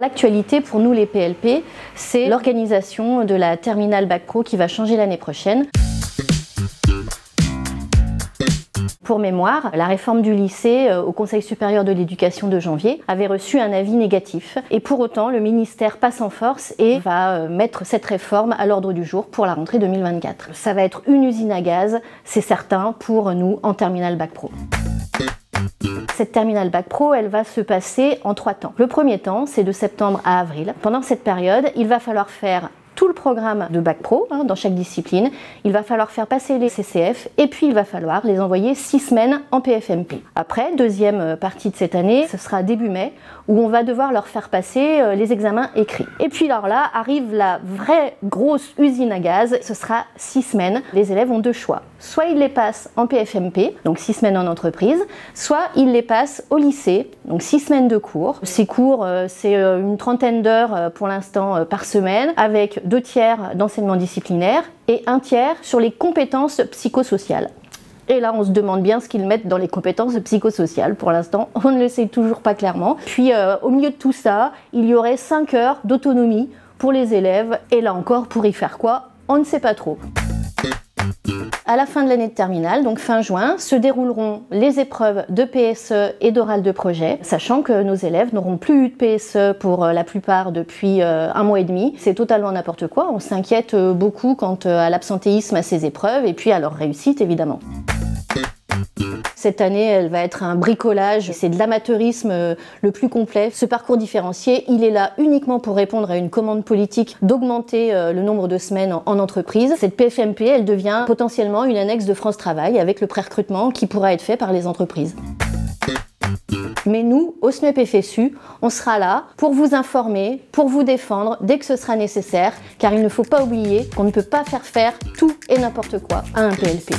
L'actualité pour nous les PLP, c'est l'organisation de la terminale Bac Pro qui va changer l'année prochaine. Pour mémoire, la réforme du lycée au Conseil supérieur de l'éducation de janvier avait reçu un avis négatif. Et pour autant, le ministère passe en force et va mettre cette réforme à l'ordre du jour pour la rentrée 2024. Ça va être une usine à gaz, c'est certain, pour nous en terminale Bac Pro. Cette terminale Bac Pro, elle va se passer en 3 temps. Le premier temps, c'est de septembre à avril. Pendant cette période, il va falloir faire tout le programme de Bac Pro dans chaque discipline. Il va falloir faire passer les CCF et puis il va falloir les envoyer 6 semaines en PFMP. Après, deuxième partie de cette année, ce sera début mai où on va devoir leur faire passer les examens écrits. Et puis alors là, arrive la vraie grosse usine à gaz. Ce sera 6 semaines. Les élèves ont 2 choix. Soit ils les passent en PFMP, donc 6 semaines en entreprise, soit ils les passent au lycée, donc 6 semaines de cours. Ces cours, c'est une trentaine d'heures pour l'instant par semaine, avec 2 tiers d'enseignement disciplinaire et 1 tiers sur les compétences psychosociales. Et là, on se demande bien ce qu'ils mettent dans les compétences psychosociales. Pour l'instant, on ne le sait toujours pas clairement. Puis, au milieu de tout ça, il y aurait 5 heures d'autonomie pour les élèves. Et là encore, pour y faire quoi? On ne sait pas trop. À la fin de l'année de terminale, donc fin juin, se dérouleront les épreuves de PSE et d'oral de projet, sachant que nos élèves n'auront plus eu de PSE pour la plupart depuis 1 mois et demi. C'est totalement n'importe quoi, on s'inquiète beaucoup quant à l'absentéisme à ces épreuves et puis à leur réussite évidemment. Cette année, elle va être un bricolage, c'est de l'amateurisme le plus complet. Ce parcours différencié, il est là uniquement pour répondre à une commande politique d'augmenter le nombre de semaines en entreprise. Cette PFMP, elle devient potentiellement une annexe de France Travail avec le pré-recrutement qui pourra être fait par les entreprises. Mais nous, au SNEP FSU, on sera là pour vous informer, pour vous défendre dès que ce sera nécessaire, car il ne faut pas oublier qu'on ne peut pas faire tout et n'importe quoi à un PLP.